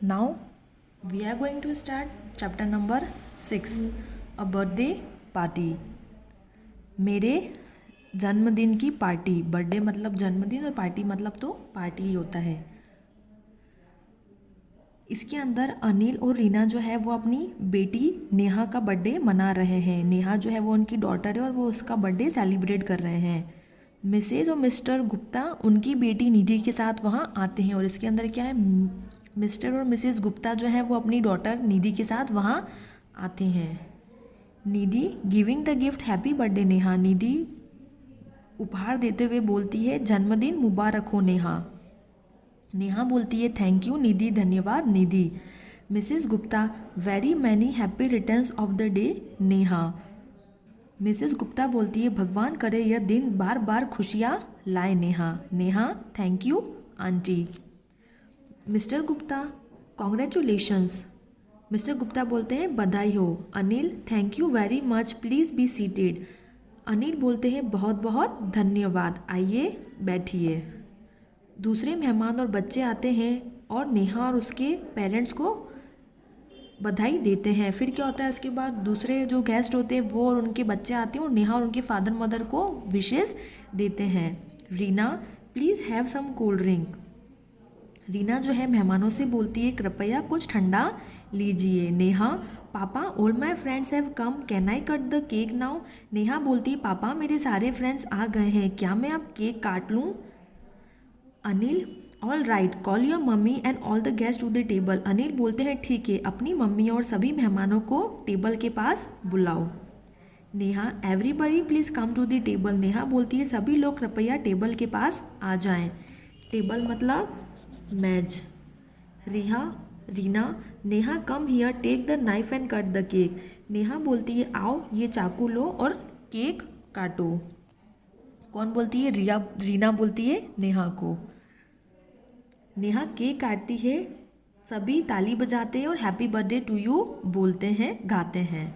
Now we are going to start chapter number 6, a birthday party. मेरे जन्मदिन की party. Birthday मतलब जन्मदिन और पार्टी मतलब तो पार्टी ही होता है. इसके अंदर अनिल और रीना जो है वो अपनी बेटी नेहा का बर्थडे मना रहे हैं. नेहा जो है वो उनकी डॉटर है और वो उसका बर्थडे सेलिब्रेट कर रहे हैं. मिसेज और मिस्टर गुप्ता उनकी बेटी निधि के साथ वहाँ आते हैं. और इसके अंदर क्या है, मिस्टर और मिसेज गुप्ता जो है वो अपनी डॉटर निधि के साथ वहाँ आते हैं. Nidhi giving the gift happy birthday Neha. Nidhi उपहार देते हुए बोलती है जन्मदिन मुबारक हो नेहा. नेहा बोलती है थैंक यू निधि, धन्यवाद Nidhi. Mrs Gupta very many happy returns of the day Neha. Mrs Gupta बोलती है भगवान करे यह दिन बार बार खुशियाँ लाए Neha. Neha thank you aunty. Mister Gupta congratulations. Mister Gupta बोलते हैं बधाई हो. Anil thank you very much, please be seated. Anil बोलते हैं बहुत बहुत धन्यवाद, आइए बैठिए. दूसरे मेहमान और बच्चे आते हैं और नेहा और उसके पेरेंट्स को बधाई देते हैं. फिर क्या होता है इसके बाद, दूसरे जो गेस्ट होते हैं वो और उनके बच्चे आते हैं और नेहा और उनके फादर मदर को विशेस देते हैं. Reena please have some cold drink. Reena जो है मेहमानों से बोलती है कृपया कुछ ठंडा लीजिए. नेहा पापा all my friends have come, can I cut the cake now. Neha बोलती है पापा मेरे सारे फ्रेंड्स आ गए हैं, क्या मैं अब केक काट लूँ. Anil all right call your mummy and all the guest to the table. Anil बोलते हैं ठीक है, अपनी मम्मी और सभी मेहमानों को टेबल के पास बुलाओ. Neha everybody please come to the table. Neha बोलती है सभी लोग कृपया टेबल के पास आ जाएं. टेबल मतलब मेज. Reena Neha come here take the knife and cut the cake. Neha बोलती है आओ ये चाकू लो और केक काटो. कौन बोलती है, रीना बोलती है नेहा को. नेहा केक काटती है, सभी ताली बजाते हैं और हैप्पी बर्थडे टू यू बोलते हैं, गाते हैं.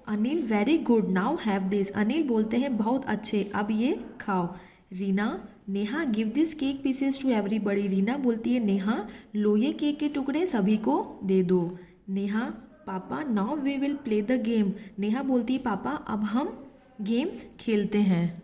Anil very good now have this. Anil बोलते हैं बहुत अच्छे, अब ये खाओ. Reena Neha give this cake pieces to everybody. Reena बोलती है नेहा लो ये केक के टुकड़े सभी को दे दो. Neha papa now we will play the game. Neha बोलती है पापा अब हम गेम्स खेलते हैं.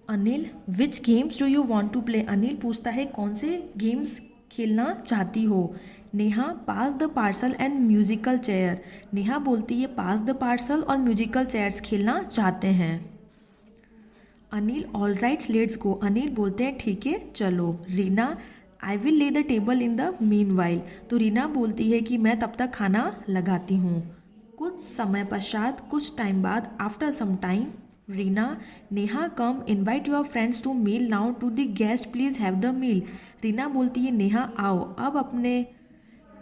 Anil which games do you want to play. Anil पूछता है कौन से गेम्स खेलना चाहती हो. Neha pass the parcel and musical chair. Neha बोलती है पास द पार्सल और म्यूजिकल चेयर्स खेलना चाहते हैं. Anil all rights let's go. Anil बोलते हैं ठीक है चलो. रीना आई विल ले the table in the mean while. तो रीना बोलती है कि मैं तब तक खाना लगाती हूँ. कुछ समय पश्चात, कुछ टाइम बाद, after some time, Reena Neha come invite your friends to meal now to the guest please have the meal. Reena बोलती है नेहा आओ अब अपने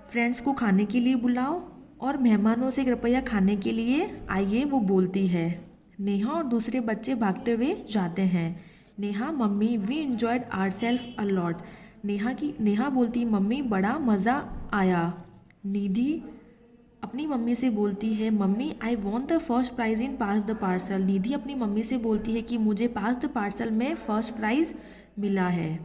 फ्रेंड्स को खाने के लिए बुलाओ और मेहमानों से कृपया खाने के लिए आइए, वो बोलती है. नेहा और दूसरे बच्चे भागते हुए जाते हैं. Neha mummy we enjoyed our self a lot. Neha बोलती मम्मी बड़ा मज़ा आया. निधि अपनी मम्मी से बोलती है mummy I want the first prize in pass the parcel. Nidhi अपनी मम्मी से बोलती है कि मुझे पास द पार्सल में फर्स्ट प्राइज़ मिला है.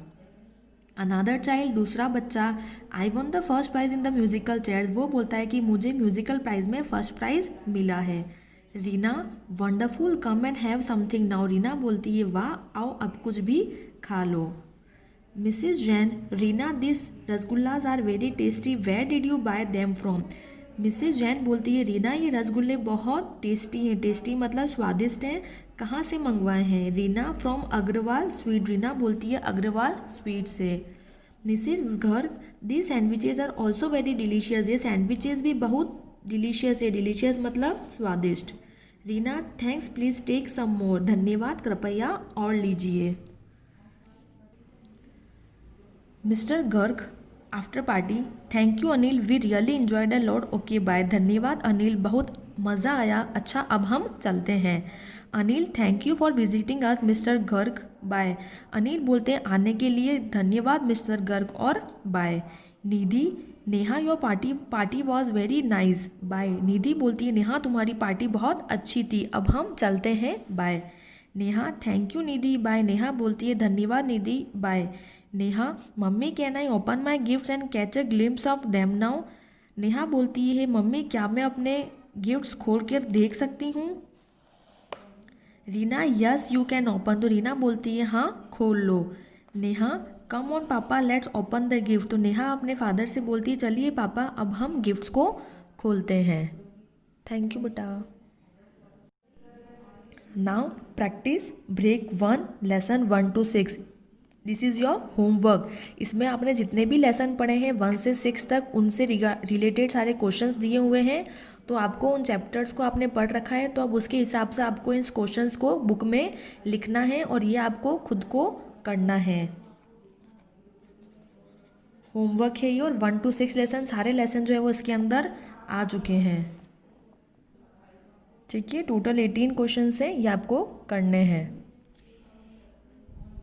अनदर चाइल्ड दूसरा बच्चा I want the first prize in the musical chairs. वो बोलता है कि मुझे म्यूजिकल प्राइज़ में फर्स्ट प्राइज़ मिला है. Reena wonderful come and have something now. Reena बोलती है वाह आओ अब कुछ भी खा लो. Mrs Jain Reena this rasgullas are very tasty, where did you buy them from. Mrs Jain बोलती है रीना ये रसगुल्ले बहुत टेस्टी हैं. टेस्टी मतलब स्वादिष्ट हैं, कहाँ से मंगवाए हैं. Reena from Agarwal sweet. रीना बोलती है अग्रवाल स्वीट से. Mrs Garg the sandwiches are also very delicious. ये सैंडविचेज भी बहुत डिलीशियस है. डिलीशियस मतलब स्वादिष्ट. Reena thanks please take some more. धन्यवाद कृपया और लीजिए. Mr Garg after party thank you Anil we really enjoyed a lot. Okay bye. धन्यवाद अनिल बहुत मज़ा आया, अच्छा अब हम चलते हैं. Anil thank you for visiting us Mr Garg bye. Anil बोलते हैं आने के लिए धन्यवाद मिस्टर गर्ग और bye. Nidhi Neha your party was very nice bye. Nidhi बोलती है नेहा तुम्हारी पार्टी बहुत अच्छी थी, अब हम चलते हैं bye. Neha thank you Nidhi bye. Neha बोलती है धन्यवाद Nidhi bye. Neha, mummy can I open my gifts and catch a glimpse of them now. Neha बोलती है मम्मी क्या मैं अपने गिफ्ट्स खोल कर देख सकती हूँ। Reena, yes you can open. तो रीना बोलती है हाँ खोल लो। नेहा, कम ऑन पापा लेट्स ओपन द गिफ्ट। तो नेहा अपने फादर से बोलती है चलिए पापा अब हम गिफ्ट्स को खोलते हैं। थैंक यू बेटा। Now practice break 1 lesson 1 to 6। This is your homework. इसमें आपने जितने भी लेसन पढ़े हैं 1 से 6 तक उनसे रिलेटेड सारे क्वेश्चंस दिए हुए हैं। तो आपको उन चैप्टर्स को आपने पढ़ रखा है तो अब उसके हिसाब से आपको इन क्वेश्चंस को बुक में लिखना है और ये आपको खुद को करना है। होमवर्क है ये और 1 to 6 लेसन सारे लेसन जो है वो इसके अंदर आ चुके हैं। ठीक है, टोटल 18 क्वेश्चन है ये आपको करने हैं।